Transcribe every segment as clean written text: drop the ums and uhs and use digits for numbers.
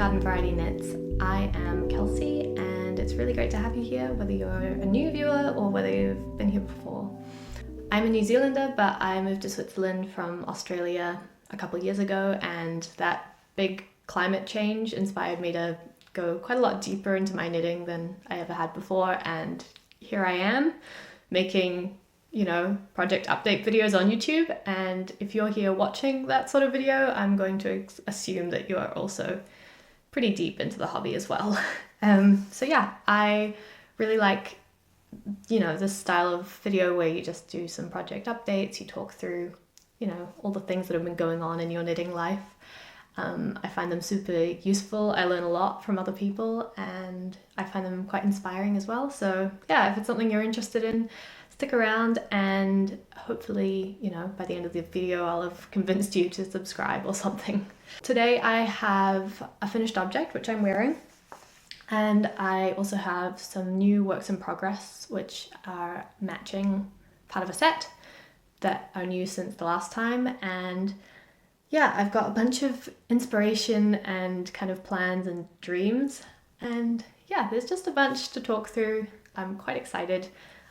Garden Variety Knits. I am Kelsey and it's really great to have you here, whether you're a new viewer or whether you've been here before. I'm a New Zealander, but I moved to Switzerland from Australia a couple of years ago, and that big climate change inspired me to go quite a lot deeper into my knitting than I ever had before, and here I am making project update videos on YouTube. And if you're here watching that sort of video, I'm going to assume that you are also pretty deep into the hobby as well. So yeah, I really like this style of video where you just do some project updates, you talk through all the things that have been going on in your knitting life. I find them super useful. I learn a lot from other people and I find them quite inspiring as well. So yeah, if it's something you're interested in, stick around, and hopefully, by the end of the video, I'll have convinced you to subscribe or something. Today I have a finished object, which I'm wearing, and I also have some new works in progress, which are matching part of a set that are new since the last time. And yeah, I've got a bunch of inspiration and kind of plans and dreams, and yeah, there's just a bunch to talk through. I'm quite excited.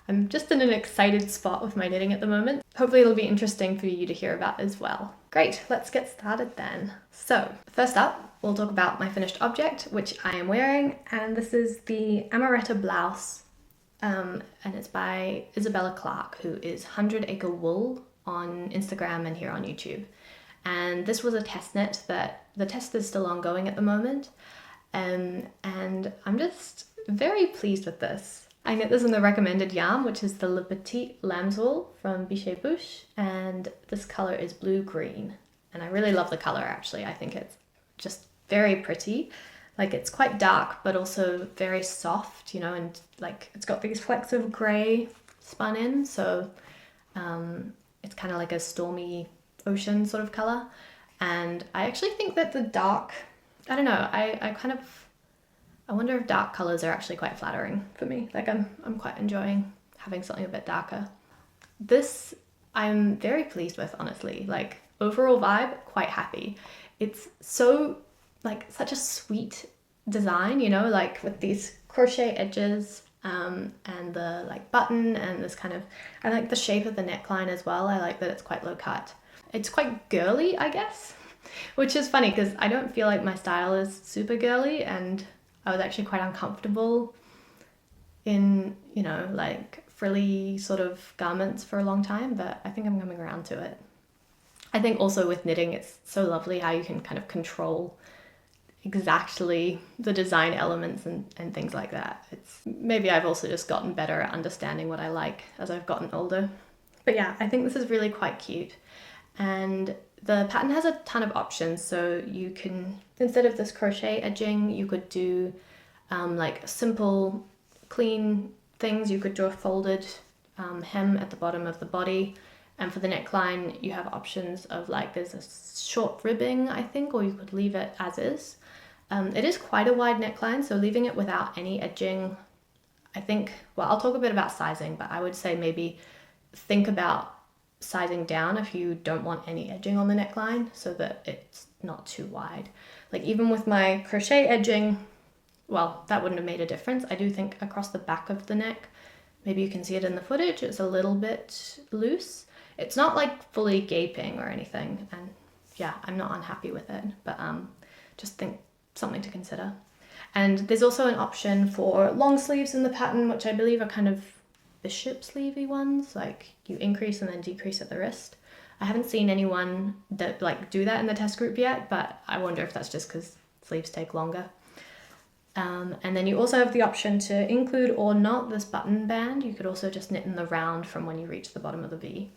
I'm just in an excited spot with my knitting at the moment. Hopefully it'll be interesting for you to hear about as well. Great, let's get started then. So first up, we'll talk about my finished object, which I am wearing, and this is the Amoretta Blouse, and it's by Isabella Clark, who is 100 Acre Wool on Instagram and here on YouTube. And this was a test knit that the test is still ongoing at the moment, and I'm just very pleased with this. I knit this in the recommended yarn, which is the Petit Lambswool from Bûches, and this color is blue-green. And I really love the color, actually. I think it's just very pretty. Like, it's quite dark, but also very soft, and like it's got these flecks of gray spun in, so it's kind of like a stormy ocean sort of color. And I actually think that the dark, I don't know, I wonder if dark colors are actually quite flattering for me. Like, I'm quite enjoying having something a bit darker. This I'm very pleased with, honestly. Like, overall vibe, quite happy. It's so, like, such a sweet design, like with these crochet edges and the like button and this kind of, I like the shape of the neckline as well. I like that it's quite low cut. It's quite girly, I guess, which is funny because I don't feel like my style is super girly, and I was actually quite uncomfortable in, like frilly sort of garments for a long time, but I think I'm coming around to it. I think also with knitting, it's so lovely how you can kind of control exactly the design elements and things like that. Maybe I've also just gotten better at understanding what I like as I've gotten older. But yeah, I think this is really quite cute. And the pattern has a ton of options, so you can, instead of this crochet edging, you could do like simple, clean things. You could do a folded hem at the bottom of the body, and for the neckline, you have options of like, there's a short ribbing, I think, or you could leave it as is. It is quite a wide neckline, so leaving it without any edging, I think, well, I'll talk a bit about sizing, but I would say maybe think about sizing down if you don't want any edging on the neckline, so that it's not too wide. Like, even with my crochet edging, well, that wouldn't have made a difference. I do think across the back of the neck, maybe you can see it in the footage, it's a little bit loose. It's not like fully gaping or anything, and yeah, I'm not unhappy with it, but just think something to consider. And there's also an option for long sleeves in the pattern, which I believe are kind of bishop sleevey ones, like you increase and then decrease at the wrist. I haven't seen anyone that like do that in the test group yet, but I wonder if that's just because sleeves take longer. And then you also have the option to include or not this button band. You could also just knit in the round from when you reach the bottom of the V.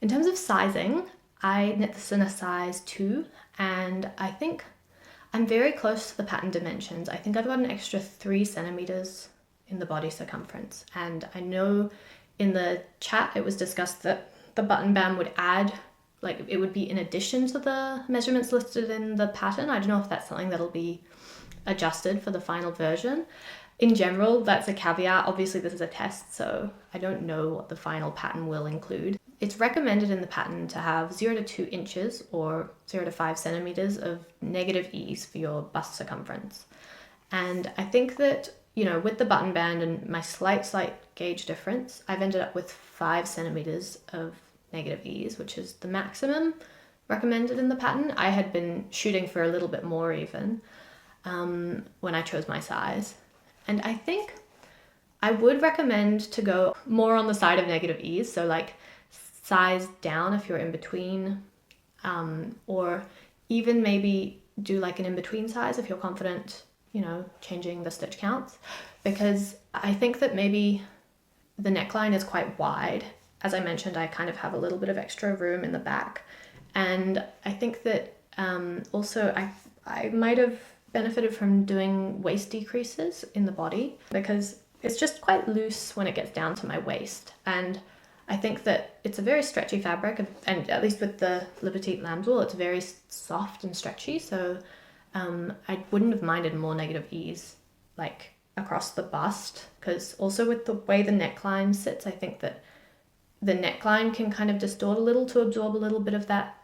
In terms of sizing, I knit this in a size 2, and I think I'm very close to the pattern dimensions. I think I've got an extra 3 centimeters in the body circumference, and I know in the chat it was discussed that the button band would add, like it would be in addition to the measurements listed in the pattern. I don't know if that's something that'll be adjusted for the final version, In general, that's a caveat. Obviously, this is a test, so I don't know what the final pattern will include. It's recommended in the pattern to have 0 to 2 inches or 0 to 5 centimeters of negative ease for your bust circumference. And I think that, you know, with the button band and my slight gauge difference, I've ended up with 5 centimeters of negative ease, which is the maximum recommended in the pattern. I had been shooting for a little bit more even when I chose my size. And I think I would recommend to go more on the side of negative ease, so like size down if you're in between, or even maybe do like an in-between size if you're confident, you know, changing the stitch counts, because I think that maybe the neckline is quite wide. As I mentioned, I kind of have a little bit of extra room in the back, and I think that also I might have benefited from doing waist decreases in the body, because it's just quite loose when it gets down to my waist, and I think that it's a very stretchy fabric, and at least with the Petit Lambswool, it's very soft and stretchy, so I wouldn't have minded more negative ease like across the bust, because also with the way the neckline sits, I think that the neckline can kind of distort a little to absorb a little bit of that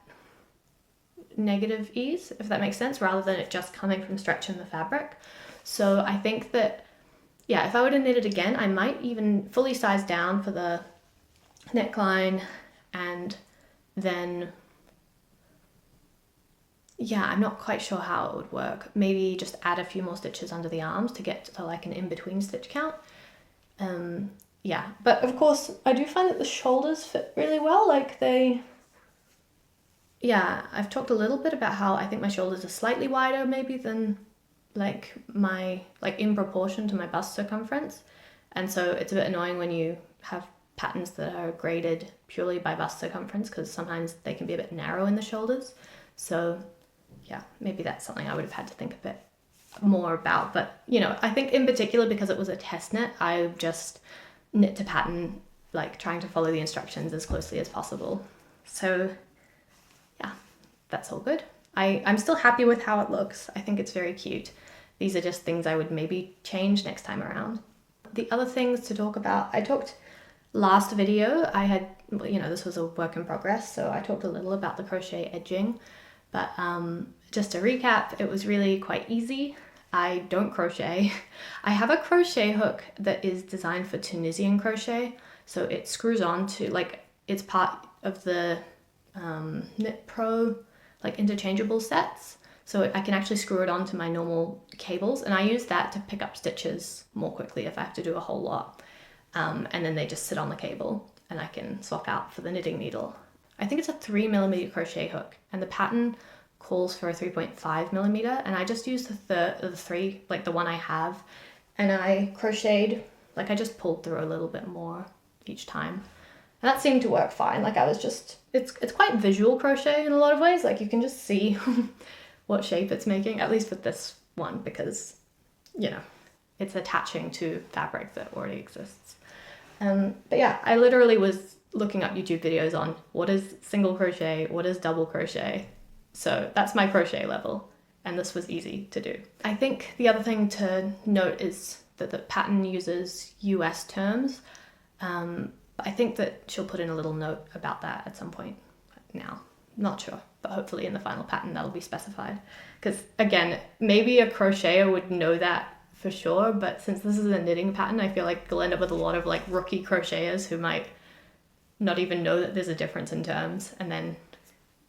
negative ease, if that makes sense, rather than it just coming from stretch in the fabric. So I think that, yeah, if I were to knit it again, I might even fully size down for the neckline, and then, yeah, I'm not quite sure how it would work. Maybe just add a few more stitches under the arms to get to like an in-between stitch count. Yeah, but of course I do find that the shoulders fit really well, like yeah, I've talked a little bit about how I think my shoulders are slightly wider maybe than like in proportion to my bust circumference. And so it's a bit annoying when you have patterns that are graded purely by bust circumference, because sometimes they can be a bit narrow in the shoulders. So yeah, maybe that's something I would have had to think a bit more about. But, you know, I think in particular because it was a test knit, I just knit to pattern, like trying to follow the instructions as closely as possible. So yeah, that's all good. I'm still happy with how it looks. I think it's very cute. These are just things I would maybe change next time around. The other things to talk about, I talked last video, I had, you know, this was a work in progress, so I talked a little about the crochet edging, but just to recap, it was really quite easy. I don't crochet. I have a crochet hook that is designed for Tunisian crochet, so it screws on to, like, it's part of the Knit Pro like interchangeable sets, so I can actually screw it onto my normal cables, and I use that to pick up stitches more quickly if I have to do a whole lot, and then they just sit on the cable and I can swap out for the knitting needle. I think it's a 3mm crochet hook, and the pattern calls for a 3.5mm, and I just used the three, like the one I have, and I crocheted, like I just pulled through a little bit more each time. And that seemed to work fine. Like I was just, it's quite visual crochet in a lot of ways. Like you can just see what shape it's making, at least with this one, because, you know, it's attaching to fabric that already exists. But yeah, I literally was looking up YouTube videos on what is single crochet, what is double crochet. So that's my crochet level, and this was easy to do. I think the other thing to note is that the pattern uses US terms. I think that she'll put in a little note about that at some point now. Not sure, but hopefully in the final pattern that'll be specified. Because again, maybe a crocheter would know that for sure, but since this is a knitting pattern, I feel like you'll end up with a lot of like rookie crocheters who might not even know that there's a difference in terms, and then,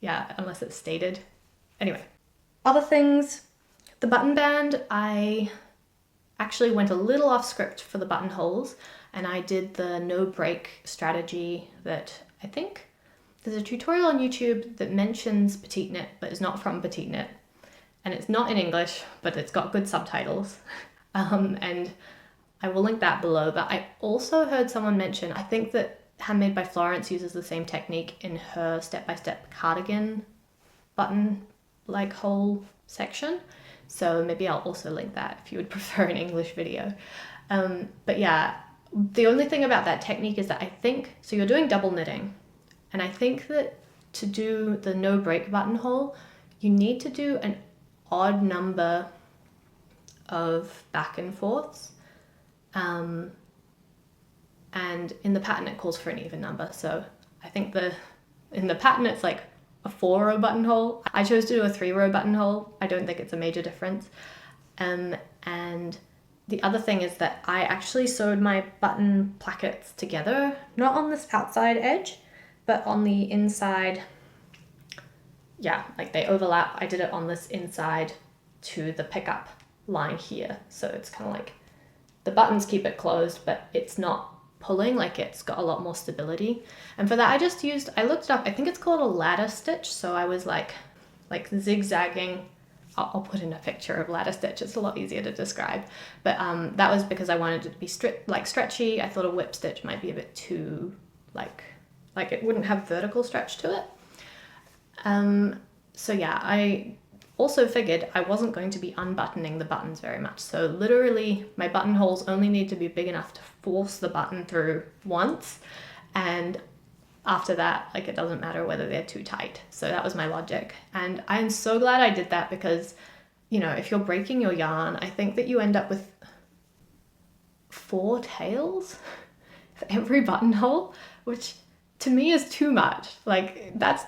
yeah, unless it's stated. Anyway, other things, the button band, I actually went a little off script for the buttonholes, and I did the no break strategy that I think there's a tutorial on YouTube that mentions Petit Knit, but is not from Petit Knit. And it's not in English, but it's got good subtitles. And I will link that below. But I also heard someone mention, I think that Handmade by Florence uses the same technique in her step-by-step cardigan button like hole section. So maybe I'll also link that if you would prefer an English video. But yeah, the only thing about that technique is that I think, so you're doing double knitting, and I think that to do the no break buttonhole, you need to do an odd number of back and forths. And in the pattern it calls for an even number. So I think in the pattern it's like a 4-row buttonhole. I chose to do a 3-row buttonhole. I don't think it's a major difference. And the other thing is that I actually sewed my button plackets together, not on this outside edge, but on the inside. Yeah, like they overlap. I did it on this inside to the pickup line here. So it's kind of like the buttons keep it closed, but it's not pulling, like it's got a lot more stability. And for that I looked it up, I think it's called a ladder stitch. So I was like zigzagging. I'll put in a picture of ladder stitch, it's a lot easier to describe. But that was because I wanted it to be stretchy. I thought a whip stitch might be a bit too like it wouldn't have vertical stretch to it. So yeah, I also figured I wasn't going to be unbuttoning the buttons very much. So literally my buttonholes only need to be big enough to force the button through once. And after that, like it doesn't matter whether they're too tight. So that was my logic. And I'm so glad I did that because, you know, if you're breaking your yarn, I think that you end up with 4 tails for every buttonhole, which to me is too much. Like that's,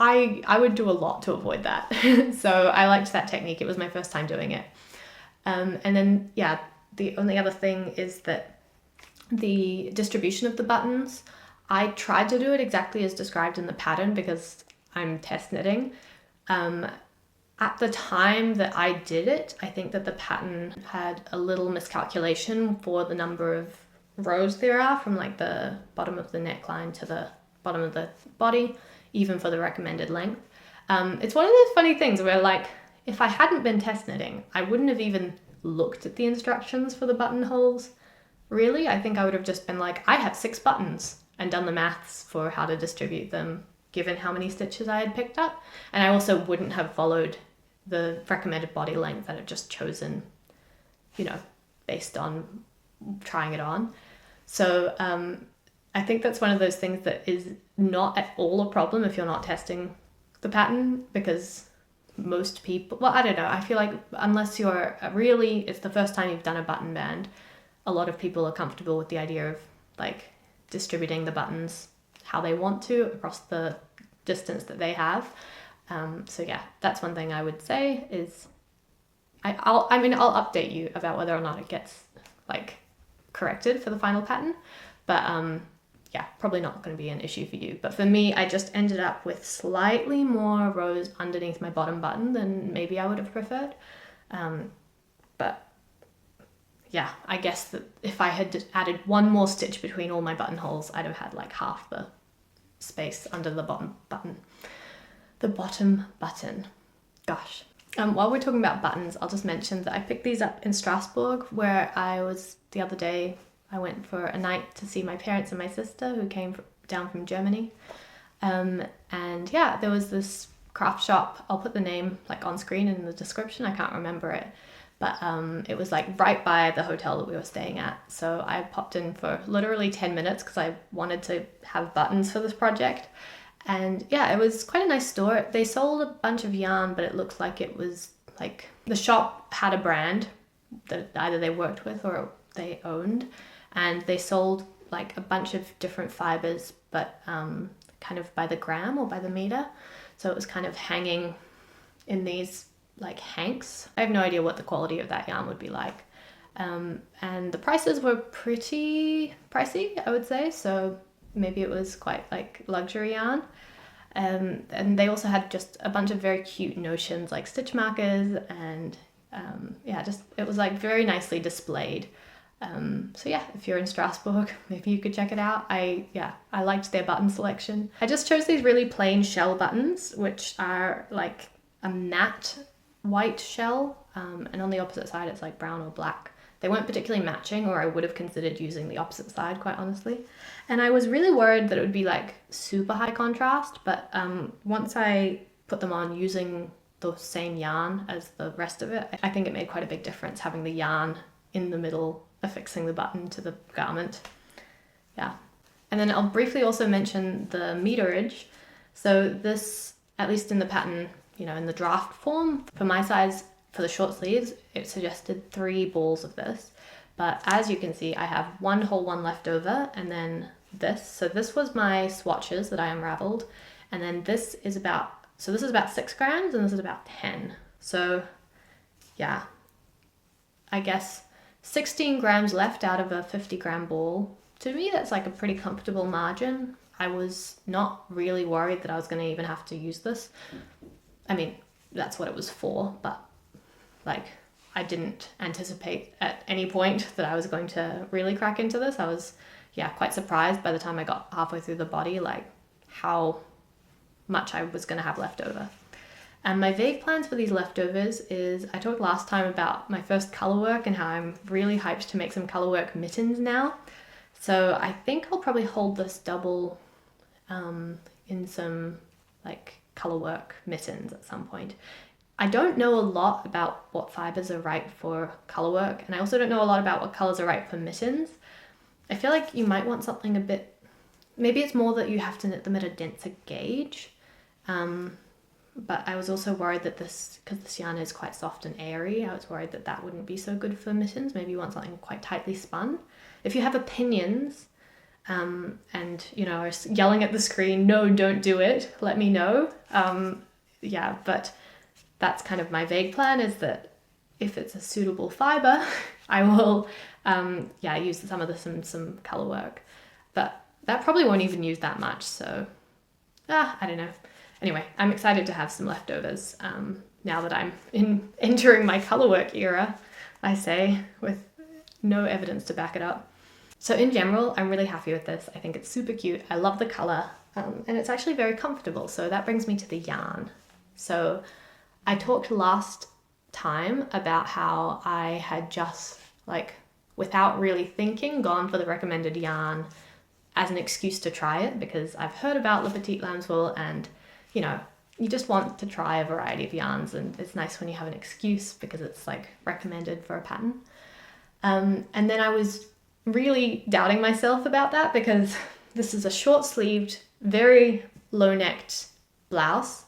I would do a lot to avoid that. So I liked that technique. It was my first time doing it. And then, yeah, the only other thing is that the distribution of the buttons, I tried to do it exactly as described in the pattern because I'm test knitting. At the time that I did it, I think that the pattern had a little miscalculation for the number of rows there are from like the bottom of the neckline to the bottom of the body, even for the recommended length. It's one of those funny things where like, if I hadn't been test knitting, I wouldn't have even looked at the instructions for the buttonholes. Really, I think I would have just been like, I have 6 buttons and done the maths for how to distribute them given how many stitches I had picked up. And I also wouldn't have followed the recommended body length that I've just chosen, you know, based on trying it on. So I think that's one of those things that is not at all a problem if you're not testing the pattern, because most people, well, I don't know, I feel like unless you're really, it's the first time you've done a button band, a lot of people are comfortable with the idea of like distributing the buttons how they want to across the distance that they have. So yeah, that's one thing I would say is I'll update you about whether or not it gets like corrected for the final pattern, but yeah, probably not going to be an issue for you. But for me, I just ended up with slightly more rows underneath my bottom button than maybe I would have preferred. But yeah, I guess that if I had added one more stitch between all my buttonholes, I'd have had like half the space under the bottom button. The bottom button. Gosh. While we're talking about buttons, I'll just mention that I picked these up in Strasbourg, where I was the other day. I went for a night to see my parents and my sister who came down from Germany. And yeah, there was this craft shop. I'll put the name like on screen in the description. I can't remember it. But it was like right by the hotel that we were staying at. So I popped in for literally 10 minutes because I wanted to have buttons for this project. And yeah, it was quite a nice store. They sold a bunch of yarn, but it looked like it was like the shop had a brand that either they worked with or they owned. And they sold like a bunch of different fibers, but kind of by the gram or by the meter. So it was kind of hanging in these like hanks. I have no idea what the quality of that yarn would be like. And the prices were pretty pricey, I would say. So maybe it was quite like luxury yarn. And they also had just a bunch of very cute notions like stitch markers and yeah, just it was like very nicely displayed. So yeah, if you're in Strasbourg, maybe you could check it out. I liked their button selection. I just chose these really plain shell buttons, which are like a matte white shell, and on the opposite side it's like brown or black. They weren't particularly matching, or I would have considered using the opposite side, quite honestly. And I was really worried that it would be like super high contrast, but once I put them on using the same yarn as the rest of it, I think it made quite a big difference having the yarn in the middle affixing the button to the garment. Yeah. And then I'll briefly also mention the meterage. So this, at least in the pattern, you know, in the draft form, for my size, for the short sleeves, it suggested 3 balls of this. But as you can see, I have one whole one left over, and then this. So this was my swatches that I unraveled. And then this is about 6 grams and this is about 10. So yeah, I guess 16 grams left out of a 50-gram ball. To me, that's like a pretty comfortable margin. I was not really worried that I was going to even have to use this. I mean, that's what it was for, but like I didn't anticipate at any point that I was going to really crack into this. I was, yeah, quite surprised by the time I got halfway through the body, like how much I was going to have left over. And my vague plans for these leftovers is, I talked last time about my first color work and how I'm really hyped to make some color work mittens now. So I think I'll probably hold this double in some like color work mittens at some point. I don't know a lot about what fibers are right for color work, and I also don't know a lot about what colors are right for mittens. I feel like you might want something a bit, maybe it's more that you have to knit them at a denser gauge. But I was also worried that this, because this yarn is quite soft and airy, I was worried that that wouldn't be so good for mittens. Maybe you want something quite tightly spun. If you have opinions, and you know, are yelling at the screen, no, don't do it, let me know. Yeah, but that's kind of my vague plan, is that if it's a suitable fiber, I will, yeah, use some of this in some color work. But that probably won't even use that much, so I don't know. Anyway, I'm excited to have some leftovers now that I'm entering my color work era, I say, with no evidence to back it up. So in general, I'm really happy with this. I think it's super cute. I love the color, and it's actually very comfortable. So that brings me to the yarn. So I talked last time about how I had just, like, without really thinking, gone for the recommended yarn as an excuse to try it, because I've heard about the Petit Lambswool, and you know, you just want to try a variety of yarns, and it's nice when you have an excuse because it's like recommended for a pattern. And then I was really doubting myself about that, because this is a short-sleeved, very low-necked blouse,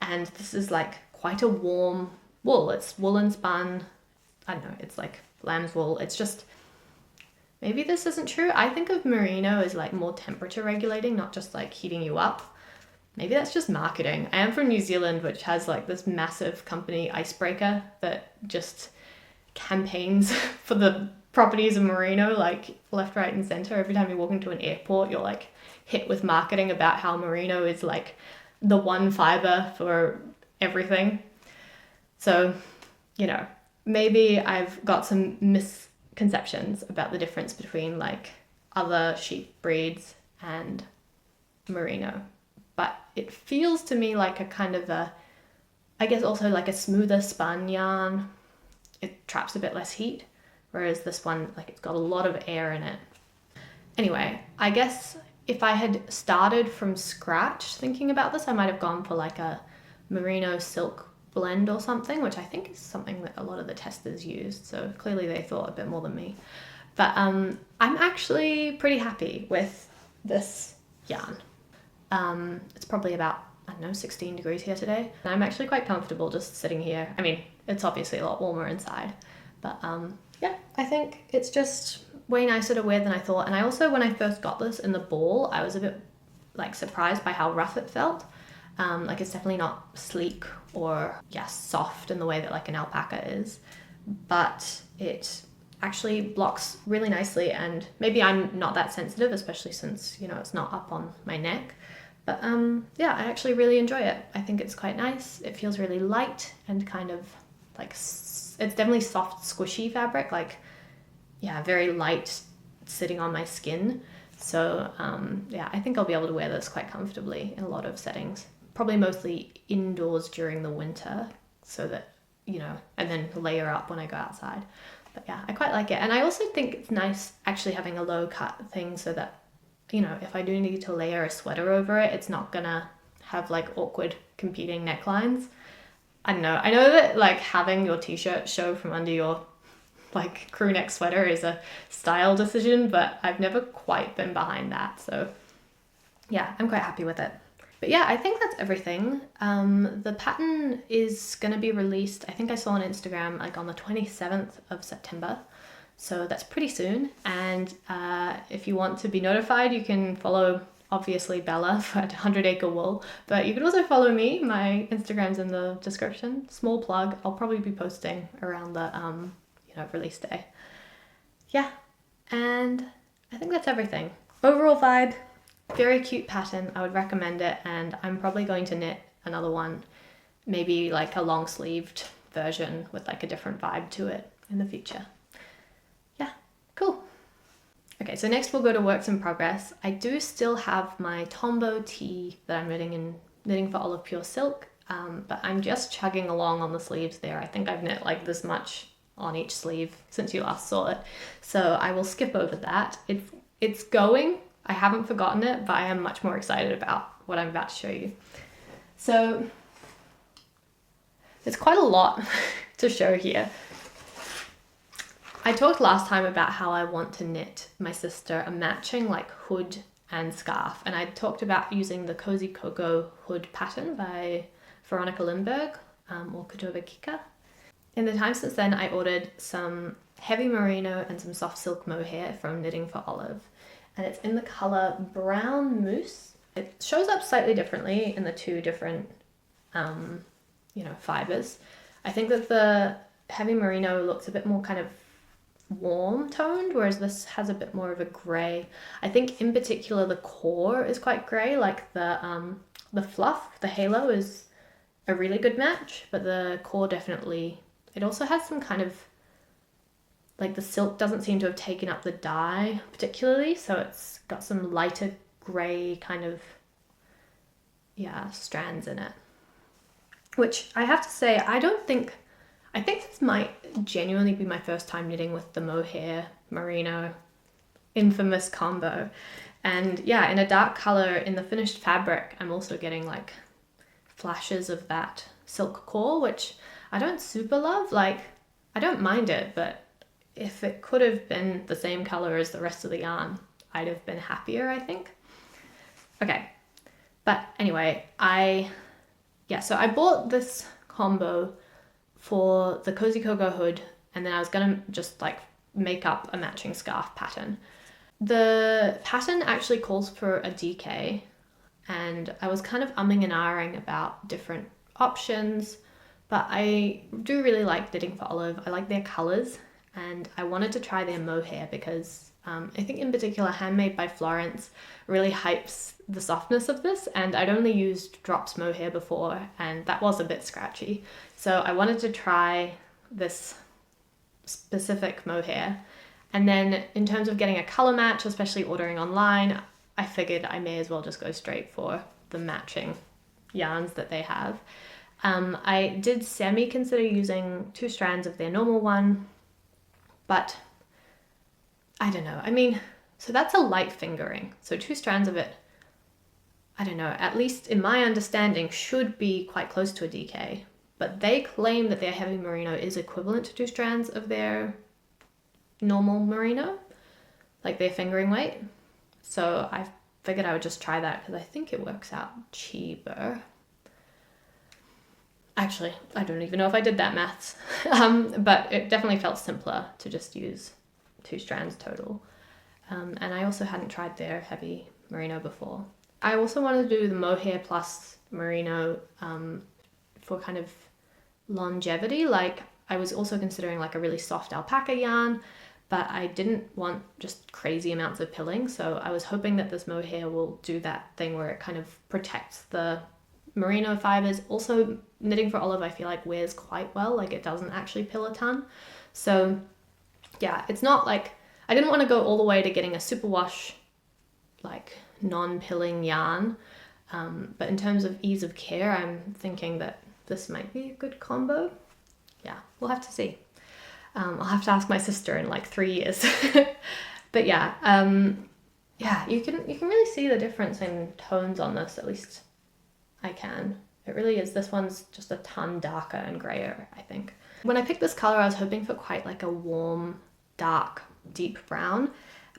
and this is like quite a warm wool. It's woolen spun. I don't know, it's like lamb's wool. It's just, maybe this isn't true. I think of Merino as like more temperature regulating, not just like heating you up. Maybe that's just marketing. I am from New Zealand, which has like this massive company, Icebreaker, that just campaigns for the properties of Merino, like left, right, and center. Every time you walk into an airport, you're like hit with marketing about how Merino is like the one fiber for everything. So, you know, maybe I've got some misconceptions about the difference between like other sheep breeds and Merino. But it feels to me like a kind of a, I guess also like a smoother spun yarn. It traps a bit less heat, whereas this one, like, it's got a lot of air in it. Anyway, I guess if I had started from scratch thinking about this, I might have gone for like a merino silk blend or something, which I think is something that a lot of the testers used. So clearly they thought a bit more than me. But I'm actually pretty happy with this yarn. It's probably about, I don't know, 16 degrees here today. And I'm actually quite comfortable just sitting here. I mean, it's obviously a lot warmer inside, but yeah, I think it's just way nicer to wear than I thought. And I also, when I first got this in the ball, I was a bit like surprised by how rough it felt. Like, it's definitely not sleek or, yeah, soft in the way that like an alpaca is, but it actually blocks really nicely. And maybe I'm not that sensitive, especially since, you know, it's not up on my neck. But yeah, I actually really enjoy it. I think it's quite nice. It feels really light and kind of like, it's definitely soft, squishy fabric, like, yeah, very light sitting on my skin. So yeah, I think I'll be able to wear this quite comfortably in a lot of settings. Probably mostly indoors during the winter, so that, you know, and then layer up when I go outside. But yeah, I quite like it. And I also think it's nice actually having a low cut thing, so that, you know, if I do need to layer a sweater over it, it's not gonna have like awkward competing necklines. I don't know. I know that like having your t-shirt show from under your like crew neck sweater is a style decision, but I've never quite been behind that. So yeah, I'm quite happy with it. But yeah, I think that's everything. The pattern is gonna be released, I think I saw on Instagram, like on the 27th of September. So that's pretty soon. And if you want to be notified, you can follow obviously Bella at 100 Acre Wool, but you can also follow me. My Instagram's in the description. Small plug. I'll probably be posting around the release day. Yeah, and I think that's everything. Overall vibe, very cute pattern. I would recommend it, and I'm probably going to knit another one, maybe like a long sleeved version with like a different vibe to it in the future. Yeah, cool. Okay, so next we'll go to works in progress. I do still have my Tombo tee that I'm knitting for Olive Pure Silk, but I'm just chugging along on the sleeves there. I think I've knit like this much on each sleeve since you last saw it, so I will skip over that. It's going. I haven't forgotten it, but I am much more excited about what I'm about to show you. So there's quite a lot to show here. I talked last time about how I want to knit my sister a matching like hood and scarf, and I talked about using the Cozy Coco hood pattern by Veronica Lindberg or Kutovakika. In the time since then, I ordered some heavy merino and some soft silk mohair from Knitting for Olive, and it's in the color brown mousse. It shows up slightly differently in the two different fibers. I think that the heavy merino looks a bit more kind of warm toned, whereas this has a bit more of a grey. I think in particular the core is quite grey, like the fluff, the halo is a really good match, but the core definitely, it also has some kind of, like the silk doesn't seem to have taken up the dye particularly, so it's got some lighter grey kind of, strands in it. Which I have to say, I think this might genuinely be my first time knitting with the Mohair Merino infamous combo. And yeah, in a dark color in the finished fabric, I'm also getting like flashes of that silk core, which I don't super love. Like, I don't mind it, but if it could have been the same color as the rest of the yarn, I'd have been happier, I think. Okay, but anyway, so I bought this combo for the Cozy Coco hood, and then I was gonna just like make up a matching scarf pattern. The pattern actually calls for a DK, and I was kind of umming and ahhing about different options, but I do really like Knitting for Olive. I like their colors, and I wanted to try their mohair because I think in particular Handmade by Florence really hypes the softness of this, and I'd only used Drops mohair before, and that was a bit scratchy. So I wanted to try this specific mohair. And then in terms of getting a color match, especially ordering online, I figured I may as well just go straight for the matching yarns that they have. I did semi-consider using 2 strands of their normal one, but I don't know. I mean, so that's a light fingering. So 2 strands of it, I don't know, at least in my understanding, should be quite close to a DK. But they claim that their heavy merino is equivalent to 2 strands of their normal merino, like their fingering weight. So I figured I would just try that because I think it works out cheaper. Actually, I don't even know if I did that maths, but it definitely felt simpler to just use 2 strands total. And I also hadn't tried their heavy merino before. I also wanted to do the mohair plus merino for kind of longevity. Like, I was also considering like a really soft alpaca yarn, but I didn't want just crazy amounts of pilling. So I was hoping that this mohair will do that thing where it kind of protects the merino fibers. Also, Knitting for Olive I feel like wears quite well, like it doesn't actually pill a ton. So yeah, it's not like, I didn't want to go all the way to getting a superwash like non-pilling yarn, but in terms of ease of care, I'm thinking that this might be a good combo. Yeah, we'll have to see. I'll have to ask my sister in like 3 years. But yeah, you can really see the difference in tones on this, at least I can. It really is. This one's just a ton darker and grayer, I think. When I picked this color, I was hoping for quite like a warm, dark, deep brown,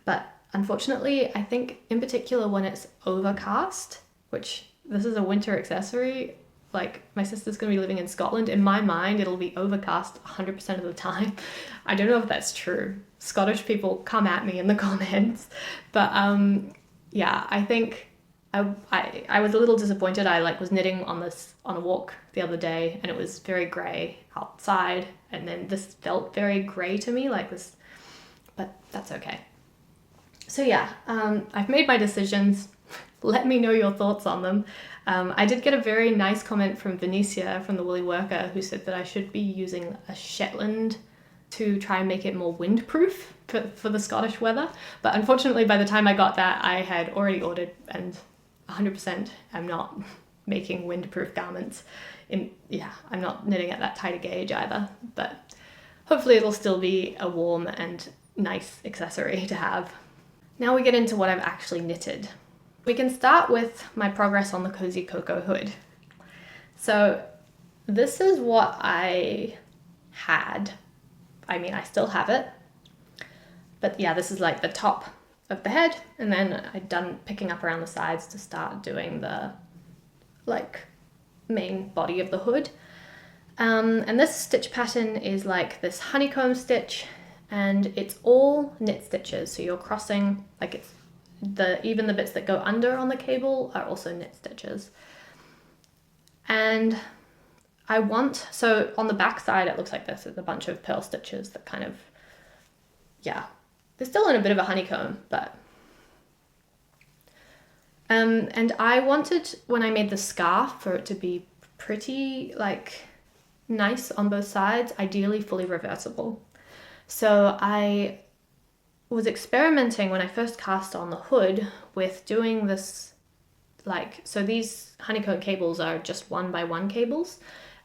but unfortunately, I think in particular when it's overcast, which this is a winter accessory, like my sister's gonna be living in Scotland, in my mind it'll be overcast 100% of the time. I don't know if that's true, Scottish people come at me in the comments. But yeah, I think I was a little disappointed. I like was knitting on a walk the other day, and it was very grey outside, and then this felt very grey to me, like this, but that's okay. So yeah, I've made my decisions. Let me know your thoughts on them. I did get a very nice comment from Venetia from the Woolly Worker, who said that I should be using a Shetland to try and make it more windproof for the Scottish weather. But unfortunately, by the time I got that, I had already ordered, and 100% am not making windproof garments. I'm not knitting at that tight a gauge either, but hopefully it'll still be a warm and nice accessory to have. Now we get into what I've actually knitted. We can start with my progress on the Cozy Coco hood. So this is what I had. I mean, I still have it, but yeah, this is like the top of the head, and then I'd done picking up around the sides to start doing the like main body of the hood. And this stitch pattern is like this honeycomb stitch, and it's all knit stitches, so you're crossing, like it's even the bits that go under on the cable are also knit stitches. And so on the back side it looks like this. It's a bunch of purl stitches that kind of, yeah, they're still in a bit of a honeycomb, but and I wanted, when I made the scarf, for it to be pretty like nice on both sides, ideally fully reversible. So I was experimenting when I first cast on the hood with doing this, like, so these honeycomb cables are just 1x1 cables.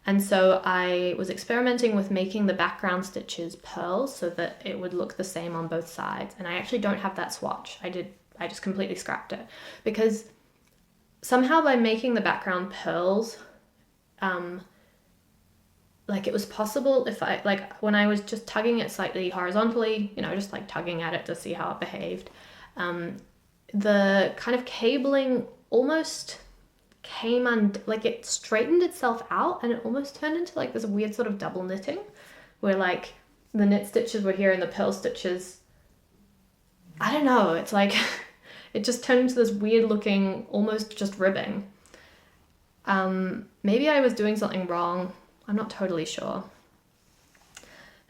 And so I was experimenting with making the background stitches pearls so that it would look the same on both sides. And I actually don't have that swatch. I just completely scrapped it, because somehow by making the background pearls, like it was possible if I, like when I was just tugging it slightly horizontally, just like tugging at it to see how it behaved, the kind of cabling almost came like it straightened itself out, and it almost turned into like this weird sort of double knitting where like the knit stitches were here and the purl stitches, I don't know, it's like it just turned into this weird looking almost just ribbing. Maybe I was doing something wrong, I'm not totally sure.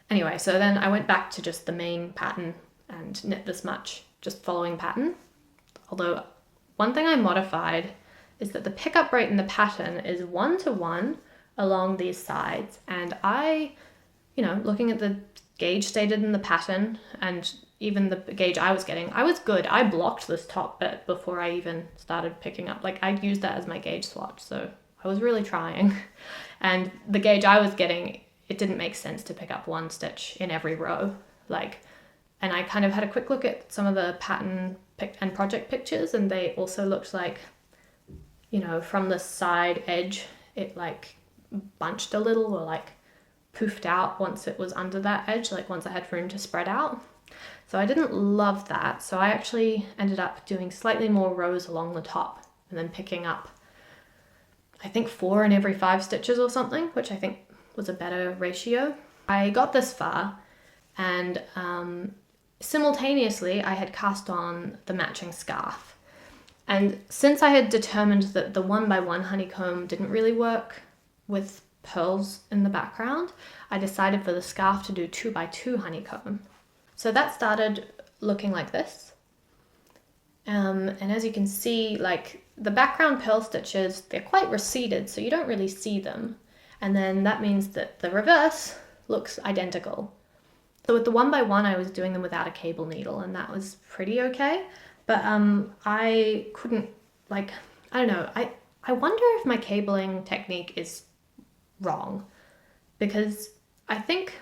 Anyway, so then I went back to just the main pattern and knit this much, just following pattern. Although one thing I modified is that the pickup rate in the pattern is 1-to-1 along these sides. And I, looking at the gauge stated in the pattern and even the gauge I was getting, I was good. I blocked this top bit before I even started picking up. Like I'd used that as my gauge swatch, so I was really trying. And the gauge I was getting, it didn't make sense to pick up one stitch in every row. And I kind of had a quick look at some of the pattern and project pictures, and they also looked like, from the side edge, it like bunched a little or like poofed out once it was under that edge, like once I had room to spread out. So I didn't love that. So I actually ended up doing slightly more rows along the top and then picking up, I think 4 in every 5 stitches or something, which I think was a better ratio. I got this far, and simultaneously I had cast on the matching scarf. And since I had determined that the 1x1 honeycomb didn't really work with pearls in the background, I decided for the scarf to do 2x2 honeycomb. So that started looking like this. And as you can see, like the background pearl stitches, they're quite receded, so you don't really see them. And then that means that the reverse looks identical. So with the 1x1, I was doing them without a cable needle, and that was pretty okay. But I couldn't, I don't know, I wonder if my cabling technique is wrong, because I think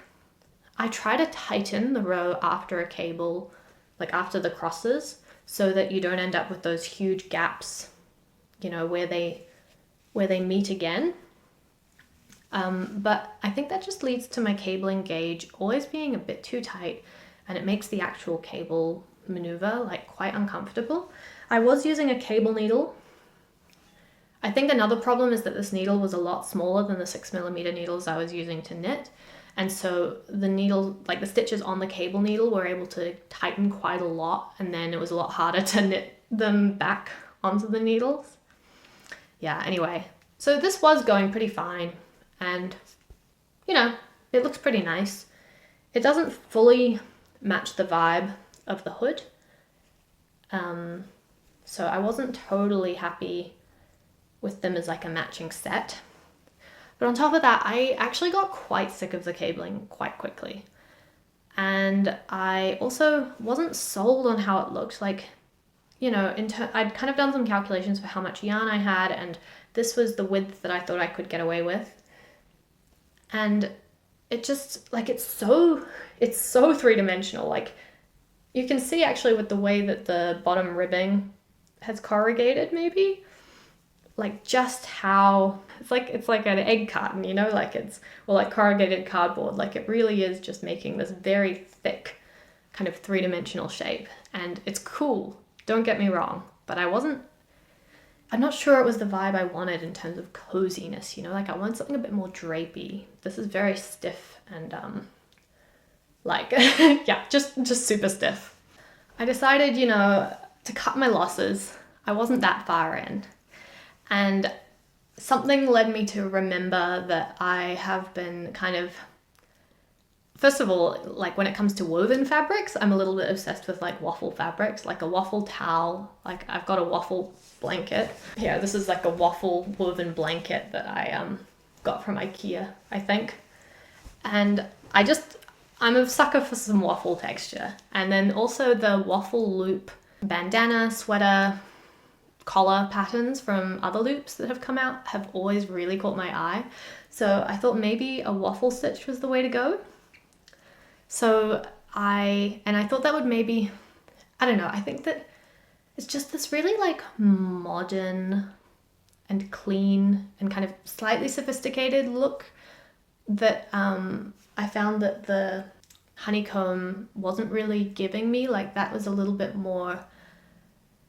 I try to tighten the row after a cable, like after the crosses, so that you don't end up with those huge gaps, where they meet again. But I think that just leads to my cabling gauge always being a bit too tight, and it makes the actual cable maneuver like quite uncomfortable. I was using a cable needle. I think another problem is that this needle was a lot smaller than the 6mm needles I was using to knit, And so the needle, like the stitches on the cable needle, were able to tighten quite a lot, and then it was a lot harder to knit them back onto the needles. Yeah, anyway, so this was going pretty fine, and you know, it looks pretty nice. It doesn't fully match the vibe of the hood, so I wasn't totally happy with them as like a matching set. But on top of that, I actually got quite sick of the cabling quite quickly. And I also wasn't sold on how it looked. Like, you know, I'd kind of done some calculations for how much yarn I had, and this was the width that I thought I could get away with. And it just, like, it's so three-dimensional. Like, you can see actually with the way that the bottom ribbing has corrugated, maybe, like just how it's like an egg carton, you know, like or like corrugated cardboard. Like it really is just making this very thick kind of three-dimensional shape, and it's cool, don't get me wrong, but I'm not sure it was the vibe I wanted in terms of coziness, you know, like I want something a bit more drapey. This is very stiff and like yeah, just super stiff. I decided, you know, to cut my losses. I wasn't that far in, and something led me to remember that I have been kind of, first of all, like when it comes to woven fabrics, I'm a little bit obsessed with like waffle fabrics, like a waffle towel. Like I've got a waffle blanket. Yeah, this is like a waffle woven blanket that I got from IKEA, I think. And I'm a sucker for some waffle texture. And then also the waffle loop bandana, sweater, collar patterns from other loops that have come out have always really caught my eye. So I thought maybe a waffle stitch was the way to go. So I thought that would maybe, I don't know, I think that it's just this really like modern and clean and kind of slightly sophisticated look that I found that the honeycomb wasn't really giving me. Like that was a little bit more,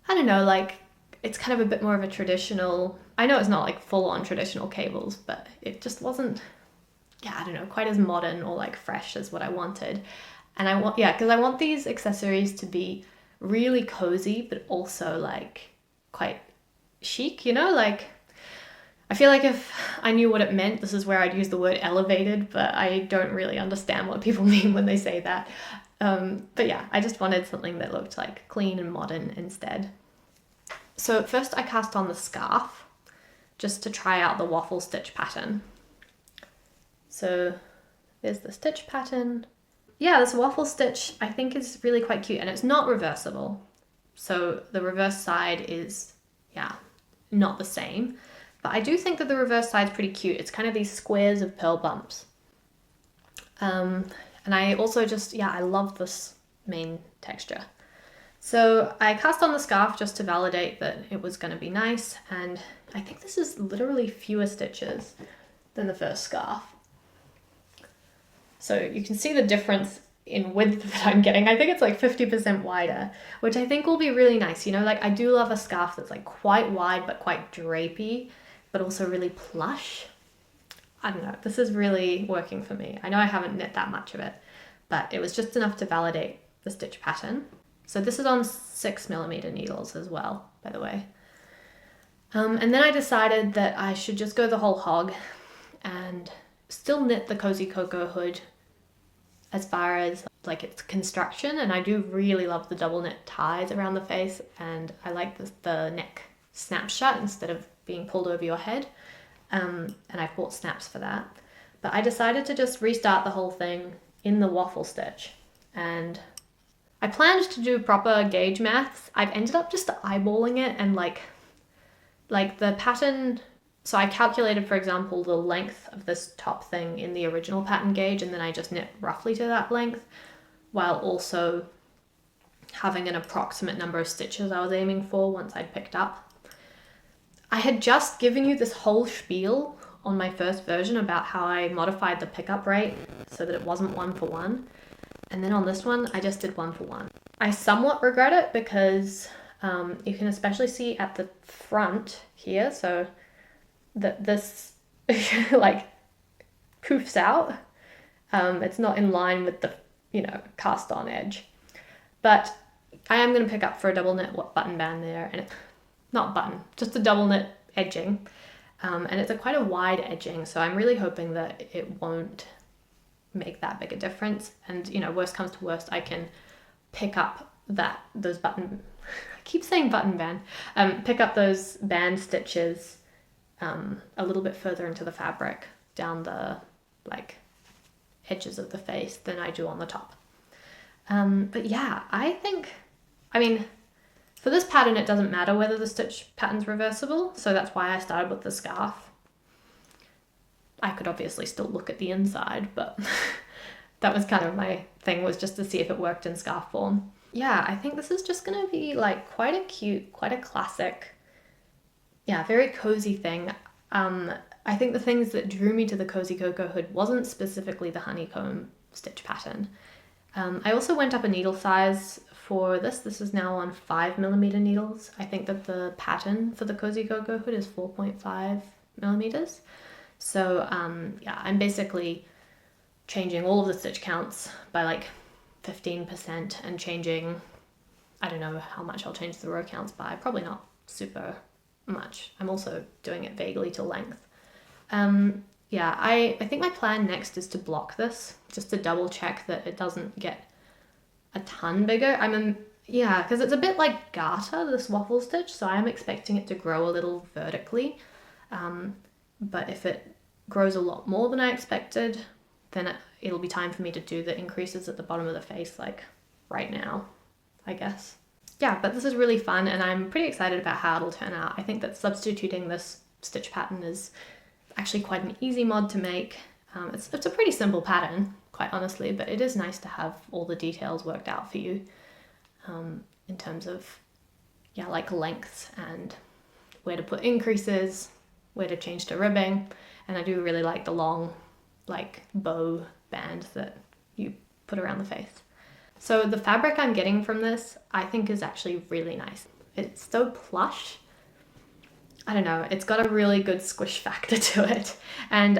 I don't know, like it's kind of a bit more of a traditional, I know it's not like full on traditional cables, but it just wasn't, yeah, I don't know, quite as modern or like fresh as what I wanted. And I want, yeah, because I want these accessories to be really cozy, but also like quite chic, you know, like I feel like if I knew what it meant, this is where I'd use the word elevated, but I don't really understand what people mean when they say that. But yeah, I just wanted something that looked like clean and modern instead. So first I cast on the scarf just to try out the waffle stitch pattern. So there's the stitch pattern. Yeah, this waffle stitch I think is really quite cute, and it's not reversible. So the reverse side is, yeah, not the same. But I do think that the reverse side's pretty cute. It's kind of these squares of pearl bumps. And I also just, yeah, I love this main texture. So I cast on the scarf just to validate that it was going to be nice. And I think this is literally fewer stitches than the first scarf. So you can see the difference in width that I'm getting. I think it's like 50% wider, which I think will be really nice. You know, like I do love a scarf that's like quite wide, but quite drapey, but also really plush. I don't know, this is really working for me. I know I haven't knit that much of it, but it was just enough to validate the stitch pattern. So this is on 6mm needles as well, by the way. And then I decided that I should just go the whole hog and still knit the Cozy Coco hood as far as like its construction. And I do really love the double knit ties around the face, and I like the neck snap shut instead of being pulled over your head. And I bought snaps for that. But I decided to just restart the whole thing in the waffle stitch. And I planned to do proper gauge maths. I've ended up just eyeballing it, and like the pattern. So I calculated, for example, the length of this top thing in the original pattern gauge, and then I just knit roughly to that length, while also having an approximate number of stitches I was aiming for once I'd picked up. I had just given you this whole spiel on my first version about how I modified the pickup rate so that it wasn't 1-for-1. And then on this one, I just did 1-for-1. I somewhat regret it because you can especially see at the front here, so that this like poofs out. It's not in line with the, cast on edge. But I am going to pick up for a double knit button band there, and it's not button, just a double knit edging. And it's quite a wide edging, so I'm really hoping that it won't make that big a difference. And, worst comes to worst, I can pick up those button, I keep saying button band, pick up those band stitches a little bit further into the fabric down the edges of the face than I do on the top. But yeah, for this pattern it doesn't matter whether the stitch pattern's reversible, so that's why I started with the scarf. I could obviously still look at the inside, but that was kind of my thing, was just to see if it worked in scarf form. Yeah, I think this is just gonna be quite a cute, quite a classic, very cozy thing. I think the things that drew me to the Cozy Coco hood wasn't specifically the honeycomb stitch pattern. I also went up a needle size for this. This is now on 5mm needles. I think that the pattern for the Cozy Coco hood is 4.5mm. So I'm basically changing all of the stitch counts by 15% and changing, I don't know how much I'll change the row counts by, probably not super much. I'm also doing it vaguely to length. I think my plan next is to block this, just to double check that it doesn't get a ton bigger. Because it's a bit like garter, this waffle stitch, so I'm expecting it to grow a little vertically. But if it grows a lot more than I expected, then it'll be time for me to do the increases at the bottom of the face, right now, I guess. Yeah, but this is really fun, and I'm pretty excited about how it'll turn out. I think that substituting this stitch pattern is actually quite an easy mod to make. It's a pretty simple pattern, quite honestly, but it is nice to have all the details worked out for you in terms of, lengths and where to put increases, where to change to ribbing. And I do really like the long, bow band that you put around the face. So the fabric I'm getting from this, I think, is actually really nice. It's so plush. I don't know, it's got a really good squish factor to it. And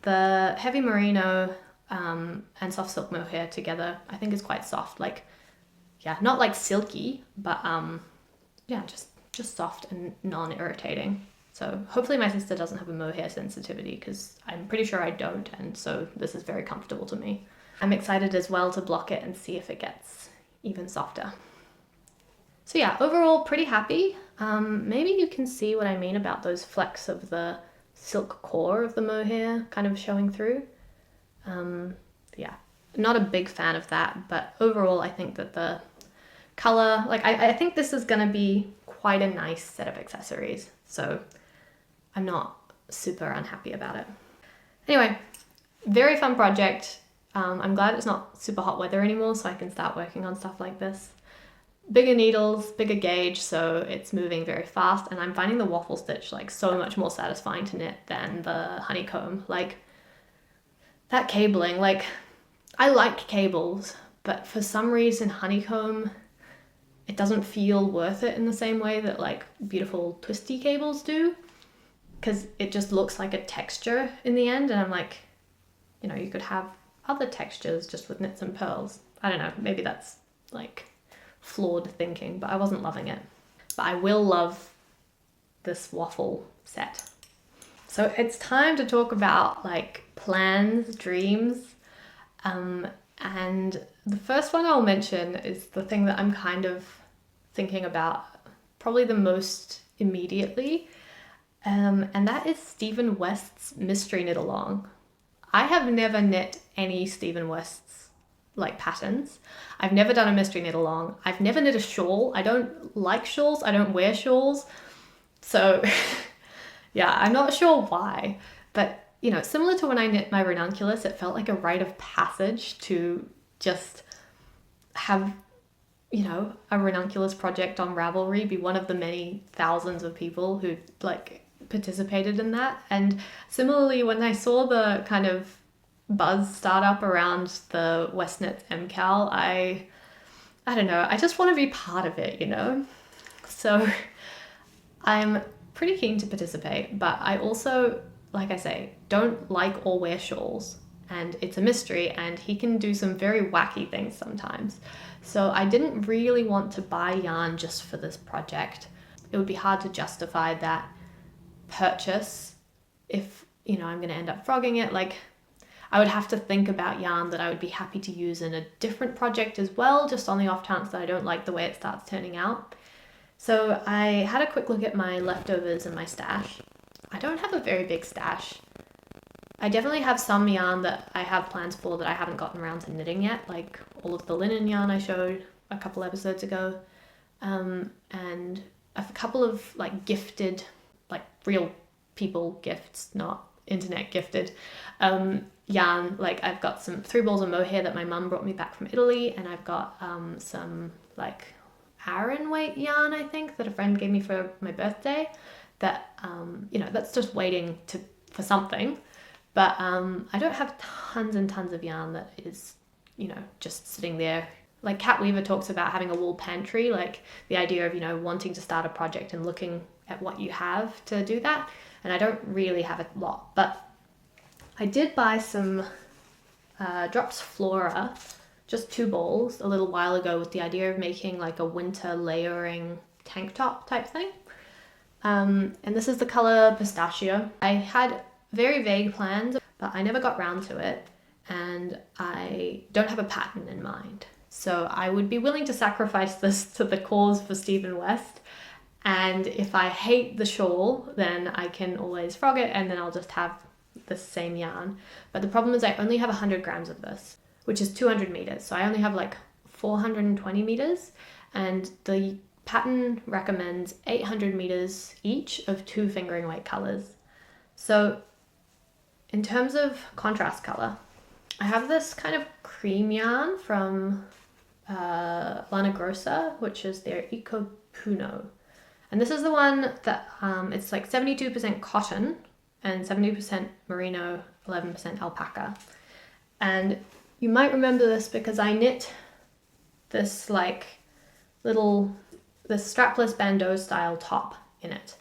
the heavy merino and soft silk mohair together, I think, is quite soft. Not silky, but just soft and non-irritating. So hopefully my sister doesn't have a mohair sensitivity, because I'm pretty sure I don't, and so this is very comfortable to me. I'm excited as well to block it and see if it gets even softer. So yeah, overall pretty happy. Maybe you can see what I mean about those flecks of the silk core of the mohair kind of showing through. Not a big fan of that, but overall I think that the color, I think this is gonna be quite a nice set of accessories, so I'm not super unhappy about it. Anyway, very fun project. I'm glad it's not super hot weather anymore, so I can start working on stuff like this. Bigger needles, bigger gauge, so it's moving very fast, and I'm finding the waffle stitch so much more satisfying to knit than the honeycomb. That cabling, I like cables, but for some reason honeycomb, it doesn't feel worth it in the same way that beautiful twisty cables do, because it just looks like a texture in the end, and I'm you could have other textures just with knits and pearls. I don't know, maybe that's flawed thinking, but I wasn't loving it. But I will love this waffle set. So it's time to talk about plans, dreams, and the first one I'll mention is the thing that I'm kind of thinking about probably the most immediately, and that is Stephen West's mystery knit along. I have never knit any Stephen West's patterns. I've never done a mystery knit along. I've never knit a shawl. I don't like shawls. I don't wear shawls. So yeah, I'm not sure why, but similar to when I knit my ranunculus, it felt like a rite of passage to just have, a ranunculus project on Ravelry be one of the many thousands of people who participated in that. And similarly, when I saw the kind of buzz start up around the WestKnits MKAL, I don't know, I just want to be part of it, So I'm pretty keen to participate, but I also, like I say, don't like or wear shawls. and it's a mystery, and he can do some very wacky things sometimes. So I didn't really want to buy yarn just for this project. It would be hard to justify that purchase if, you know, I'm going to end up frogging it. Like, I would have to think about yarn that I would be happy to use in a different project as well, just on the off chance that I don't like the way it starts turning out. So I had a quick look at my leftovers and my stash. I don't have a very big stash. I definitely have some yarn that I have plans for that I haven't gotten around to knitting yet, like all of the linen yarn I showed a couple episodes ago, and a couple of like gifted, like real people gifts, not internet gifted, yarn. Like I've got some 3 balls of mohair that my mum brought me back from Italy, and I've got some like Aran weight yarn, I think, that a friend gave me for my birthday, that you know, that's just waiting for something. But I don't have tons and tons of yarn that is, you know, just sitting there. Like Kat Weaver talks about having a wool pantry, like the idea of, you know, wanting to start a project and looking at what you have to do that. And I don't really have a lot, but I did buy some Drops Flora, just 2 balls, a little while ago, with the idea of making like a winter layering tank top type thing. And this is the color Pistachio. I had very vague plans, but I never got round to it, and I don't have a pattern in mind. So I would be willing to sacrifice this to the cause for Stephen West. And if I hate the shawl, then I can always frog it, and then I'll just have the same yarn. But the problem is I only have 100 grams of this, which is 200 meters. So I only have like 420 meters, and the pattern recommends 800 meters each of 2 fingering weight colors. So in terms of contrast color, I have this kind of cream yarn from Lana Grossa, which is their Ecopuno. And this is the one that it's like 72% cotton and 70% merino, 11% alpaca. And you might remember this because I knit this like this strapless bandeau style top in it.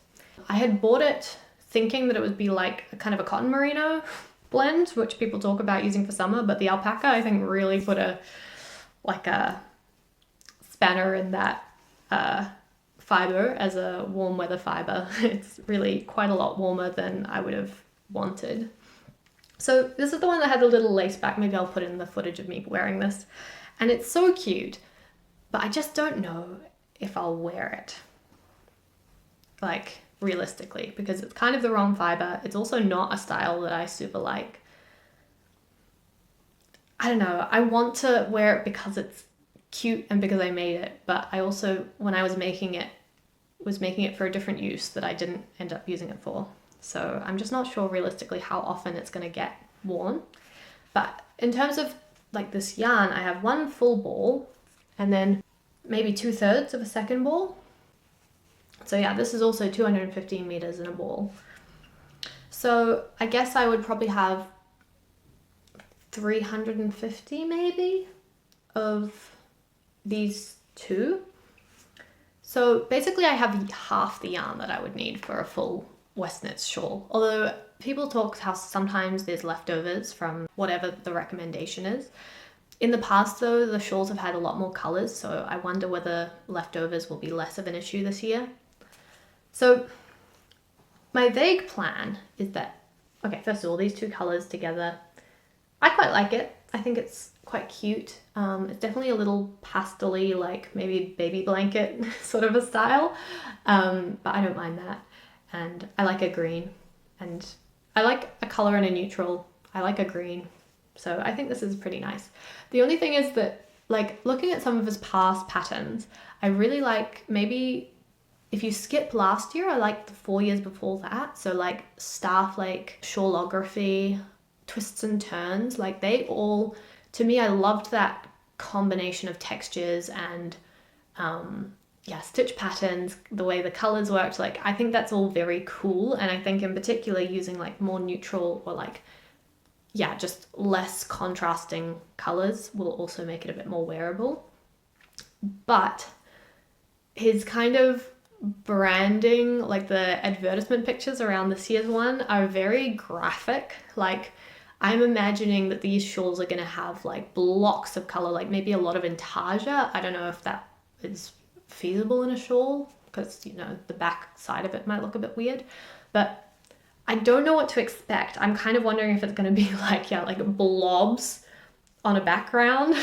I had bought it thinking that it would be like a kind of a cotton merino blend, which people talk about using for summer, but the alpaca I think really put a spanner in that fiber as a warm weather fiber. It's really quite a lot warmer than I would have wanted. So this is the one that had the little lace back. Maybe I'll put in the footage of me wearing this. And it's so cute, but I just don't know if I'll wear it, like realistically, because it's kind of the wrong fiber. It's also not a style that I super like. I don't know. I want to wear it because it's cute and because I made it, but I also, when I was making it for a different use that I didn't end up using it for. So I'm just not sure realistically how often it's going to get worn. But in terms of like this yarn, I have 1 full ball and then maybe 2/3 of a second ball. So yeah, this is also 215 meters in a ball. So I guess I would probably have 350 maybe of these 2. So basically I have half the yarn that I would need for a full WestKnits shawl. Although people talk how sometimes there's leftovers from whatever the recommendation is. In the past though, the shawls have had a lot more colors, so I wonder whether leftovers will be less of an issue this year. So my vague plan is that, okay, first of all, these 2 colors together, I quite like it. I think it's quite cute. It's definitely a little pastel-y, like maybe baby blanket sort of a style, but I don't mind that. And I like a green, and I like a color and a neutral. I like a green, so I think this is pretty nice. The only thing is that, like, looking at some of his past patterns, I really like, maybe if you skip last year, I like the 4 years before that. So like Starflake, Shawlography, Twists and Turns, like they all, to me, I loved that combination of textures and stitch patterns, the way the colors worked. Like I think that's all very cool, and I think in particular using like more neutral or like just less contrasting colors will also make it a bit more wearable. But his kind of branding, like the advertisement pictures around this year's one, are very graphic. Like I'm imagining that these shawls are going to have like blocks of color, like maybe a lot of intarsia. I don't know if that is feasible in a shawl because, you know, the back side of it might look a bit weird, but I don't know what to expect. I'm kind of wondering if it's going to be like, yeah, like blobs on a background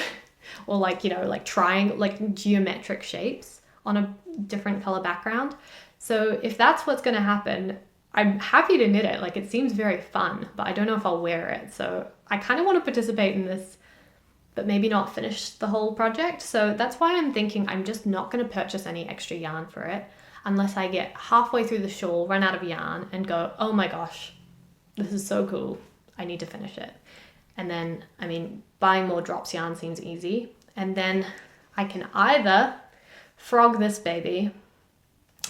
or like, you know, like triangle, like geometric shapes on a different color background. So if that's what's going to happen, I'm happy to knit it. Like, it seems very fun, but I don't know if I'll wear it. So I kind of want to participate in this, but maybe not finish the whole project. So that's why I'm thinking I'm just not going to purchase any extra yarn for it unless I get halfway through the shawl, run out of yarn and go, oh my gosh, this is so cool. I need to finish it. And then, I mean, buying more drops yarn seems easy. And then I can either frog this baby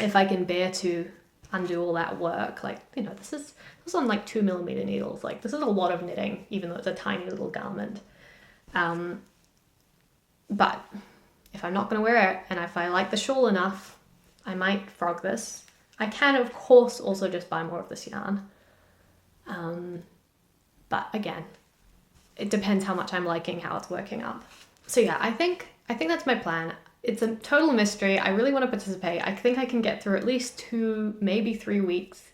if I can bear to undo all that work. Like, you know, this is on like 2mm needles. Like, this is a lot of knitting, even though it's a tiny little garment. But if I'm not going to wear it, and if I like the shawl enough, I might frog this. I can, of course, also just buy more of this yarn. But again, it depends how much I'm liking how it's working up. So yeah, I think that's my plan. It's a total mystery. I really want to participate. I think I can get through at least 2, maybe 3 weeks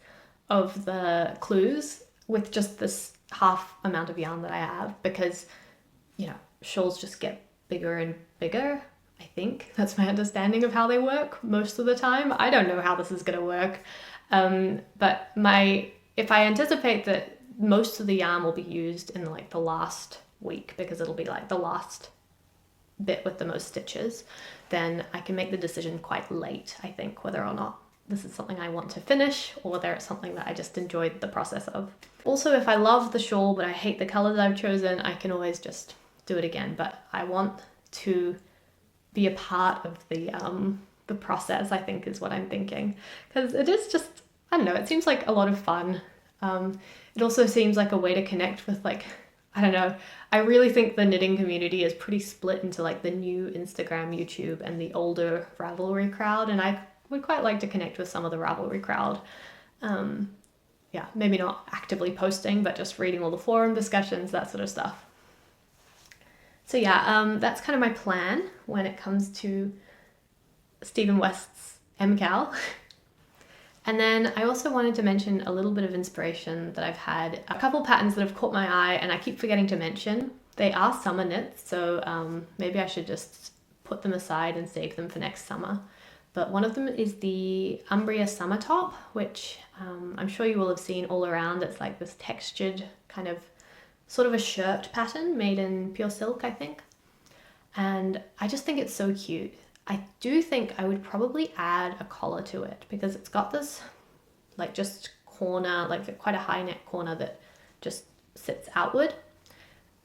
of the clues with just this half amount of yarn that I have, because, you know, shawls just get bigger and bigger. I think that's my understanding of how they work most of the time. I don't know how this is going to work. But if I anticipate that most of the yarn will be used in like the last week, because it'll be like the last bit with the most stitches, then I can make the decision quite late, I think, whether or not this is something I want to finish or whether it's something that I just enjoyed the process of. Also, if I love the shawl but I hate the colors I've chosen, I can always just do it again. But I want to be a part of the process, I think, is what I'm thinking, because it is just, I don't know, it seems like a lot of fun. It also seems like a way to connect with, like, I don't know, I really think the knitting community is pretty split into like the new Instagram, YouTube, and the older Ravelry crowd, and I would quite like to connect with some of the Ravelry crowd. Yeah, maybe not actively posting, but just reading all the forum discussions, that sort of stuff. So yeah, that's kind of my plan when it comes to Stephen West's MKAL. And then I also wanted to mention a little bit of inspiration that I've had. A couple patterns that have caught my eye and I keep forgetting to mention. They are summer knits, so maybe I should just put them aside and save them for next summer. But one of them is the Umbria summer top, which I'm sure you will have seen all around. It's like this textured kind of sort of a shirt pattern made in pure silk, I think. And I just think it's so cute. I do think I would probably add a collar to it because it's got this like just corner, like quite a high neck corner that just sits outward.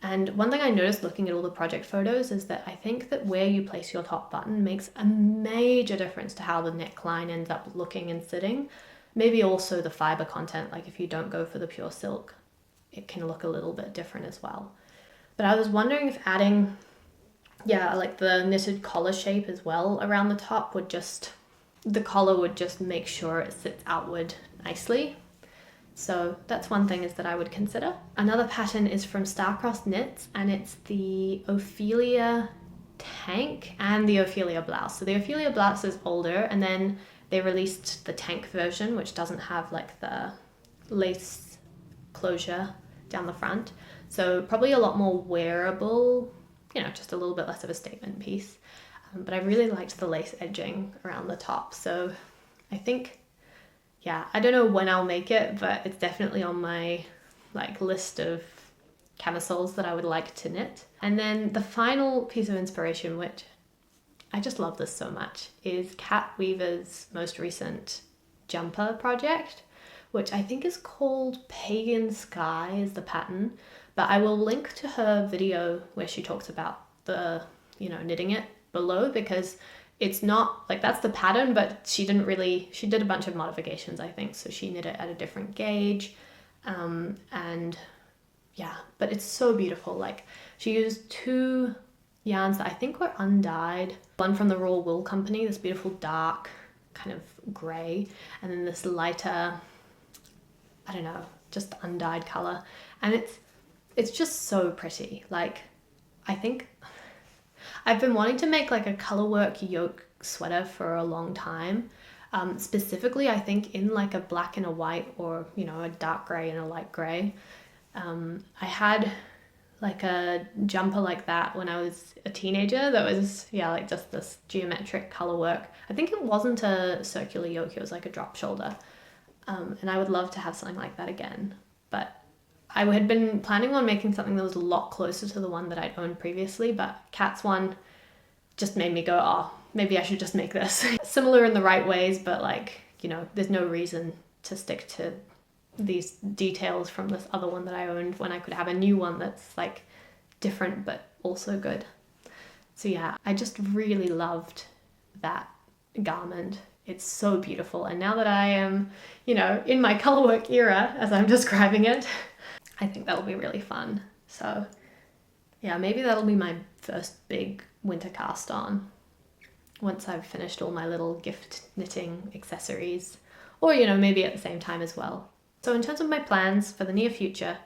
And one thing I noticed looking at all the project photos is that I think that where you place your top button makes a major difference to how the neckline ends up looking and sitting. Maybe also the fiber content, like if you don't go for the pure silk, it can look a little bit different as well. But I was wondering if adding, yeah, like the knitted collar shape as well around the top would just, the collar would just make sure it sits outward nicely. So that's one thing is that I would consider. Another pattern is from Starcrossed Knits, and it's the Ophelia tank and the Ophelia blouse. So the Ophelia blouse is older, and then they released the tank version, which doesn't have like the lace closure down the front. So probably a lot more wearable, you know, just a little bit less of a statement piece. But I really liked the lace edging around the top. So I think, yeah, I don't know when I'll make it, but it's definitely on my like list of camisoles that I would like to knit. And then the final piece of inspiration, which I just love this so much, is Kat Weaver's most recent jumper project, which I think is called Pagan Sky is the pattern. But I will link to her video where she talks about the, you know, knitting it below, because it's not like that's the pattern, but she did a bunch of modifications, I think. So she knit it at a different gauge. And yeah, but it's so beautiful. Like she used 2 yarns that I think were undyed. One from the Raw Wool Company, this beautiful dark kind of gray, and then this lighter, I don't know, just undyed color. And it's just so pretty. Like, I think I've been wanting to make like a colorwork yoke sweater for a long time. Specifically, I think in like a black and a white, or, you know, a dark gray and a light gray. I had like a jumper like that when I was a teenager that was, yeah, like just this geometric color work. I think it wasn't a circular yoke, it was like a drop shoulder. And I would love to have something like that again. But I had been planning on making something that was a lot closer to the one that I'd owned previously, but Kat's one just made me go, oh, maybe I should just make this. Similar in the right ways, but like, you know, there's no reason to stick to these details from this other one that I owned when I could have a new one that's like different but also good. So yeah, I just really loved that garment. It's so beautiful. And now that I am, you know, in my colorwork era, as I'm describing it, I think that'll be really fun. So yeah, maybe that'll be my first big winter cast on once I've finished all my little gift knitting accessories, or, you know, maybe at the same time as well. So in terms of my plans for the near future,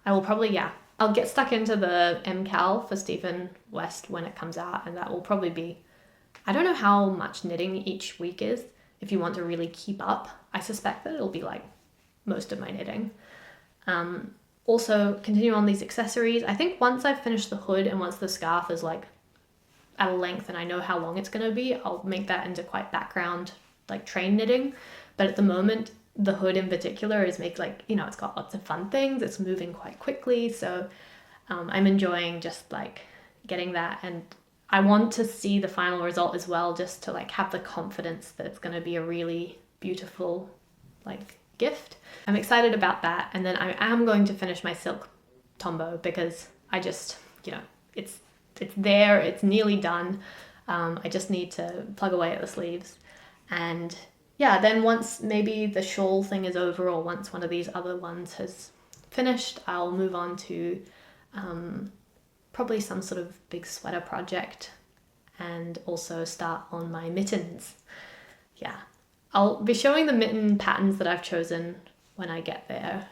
I will probably, I'll get stuck into the MKAL for Stephen West when it comes out, and that will probably be, I don't know how much knitting each week is, if you want to really keep up. I suspect that it'll be like most of my knitting. Also continue on these accessories. I think once I've finished the hood and once the scarf is like at a length and I know how long it's going to be, I'll make that into quite background, like train knitting. But at the moment, the hood in particular is like, you know, it's got lots of fun things. It's moving quite quickly. So I'm enjoying just like getting that. And I want to see the final result as well, just to like have the confidence that it's going to be a really beautiful like gift. I'm excited about that. And then I am going to finish my silk Tombo because I just, you know, it's there, it's nearly done. I just need to plug away at the sleeves. And yeah, then once maybe the shawl thing is over, or once one of these other ones has finished, I'll move on to probably some sort of big sweater project, and also start on my mittens. Yeah, I'll be showing the mitten patterns that I've chosen when I get there.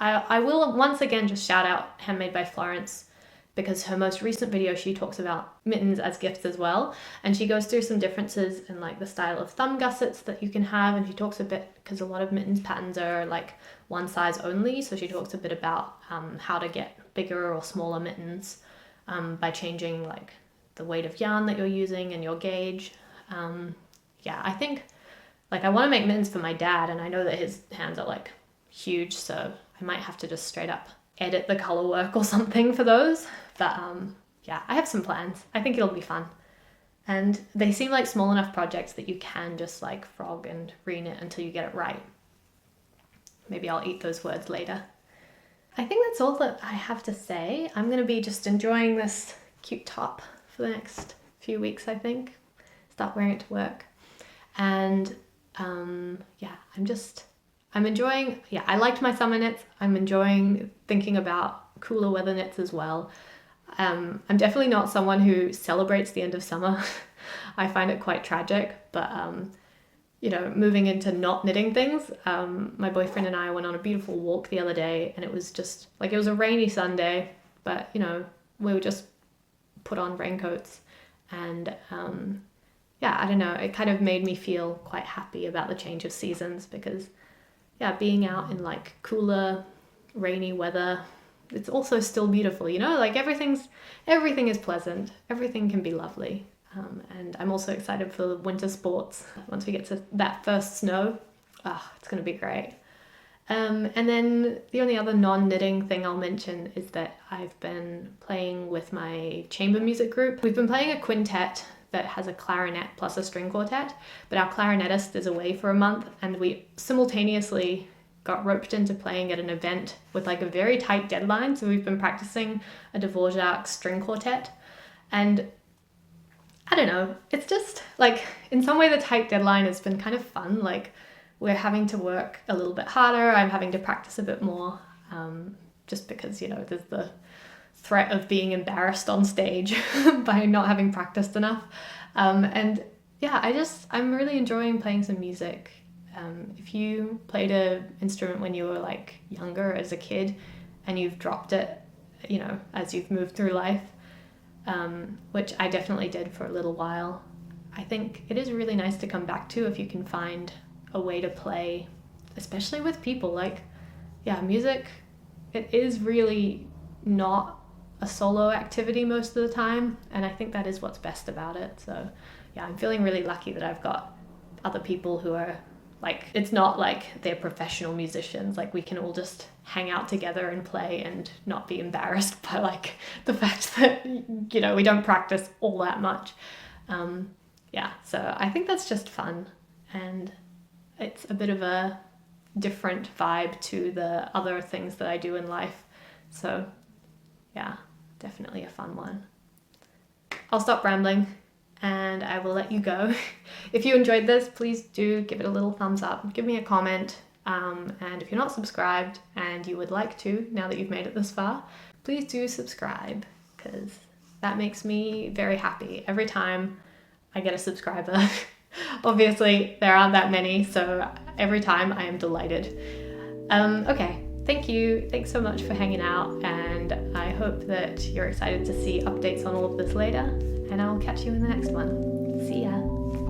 I will once again just shout out Handmade by Florence, because her most recent video, she talks about mittens as gifts as well. And she goes through some differences in like the style of thumb gussets that you can have. And she talks a bit, because a lot of mittens patterns are like one size only. So she talks a bit about how to get bigger or smaller mittens by changing like the weight of yarn that you're using and your gauge. Yeah, I think like I want to make mittens for my dad, and I know that his hands are like huge. So I might have to just straight up edit the color work or something for those. But yeah, I have some plans. I think it'll be fun. And they seem like small enough projects that you can just like frog and reknit until you get it right. Maybe I'll eat those words later. I think that's all that I have to say. I'm going to be just enjoying this cute top for the next few weeks, I think. Start wearing it to work. And yeah, I'm enjoying, yeah, I liked my summer knits. I'm enjoying thinking about cooler weather knits as well. I'm definitely not someone who celebrates the end of summer. I find it quite tragic, but you know, moving into not knitting things, my boyfriend and I went on a beautiful walk the other day, and it was just like, it was a rainy Sunday, but you know, we would just put on raincoats, and yeah, I don't know, it kind of made me feel quite happy about the change of seasons, because yeah, being out in like cooler, rainy weather, it's also still beautiful, you know, like everything is pleasant, everything can be lovely. And I'm also excited for winter sports. Once we get to that first snow, it's going to be great. And then the only other non-knitting thing I'll mention is that I've been playing with my chamber music group. We've been playing a quintet that has a clarinet plus a string quartet, but our clarinetist is away for a month, and we simultaneously got roped into playing at an event with like a very tight deadline. So we've been practicing a Dvorak string quartet, and I don't know, it's just like, in some way the tight deadline has been kind of fun. Like we're having to work a little bit harder. I'm having to practice a bit more, just because, you know, there's the threat of being embarrassed on stage by not having practiced enough. And yeah, I'm really enjoying playing some music. If you played an instrument when you were like younger as a kid and you've dropped it, you know, as you've moved through life, which I definitely did for a little while. I think it is really nice to come back to if you can find a way to play, especially with people. Like, yeah, music, it is really not a solo activity most of the time, and I think that is what's best about it. So yeah, I'm feeling really lucky that I've got other people who are like, it's not like they're professional musicians, like we can all just hang out together and play and not be embarrassed by like the fact that, you know, we don't practice all that much. Yeah, so I think that's just fun, and it's a bit of a different vibe to the other things that I do in life. So yeah, definitely a fun one. I'll stop rambling and I will let you go. If you enjoyed this, please do give it a little thumbs up, give me a comment, and if you're not subscribed and you would like to, now that you've made it this far, please do subscribe, because that makes me very happy every time I get a subscriber. Obviously there aren't that many, so every time I am delighted. Okay, thank you, thanks so much for hanging out, and I hope that you're excited to see updates on all of this later, and I'll catch you in the next one. See ya.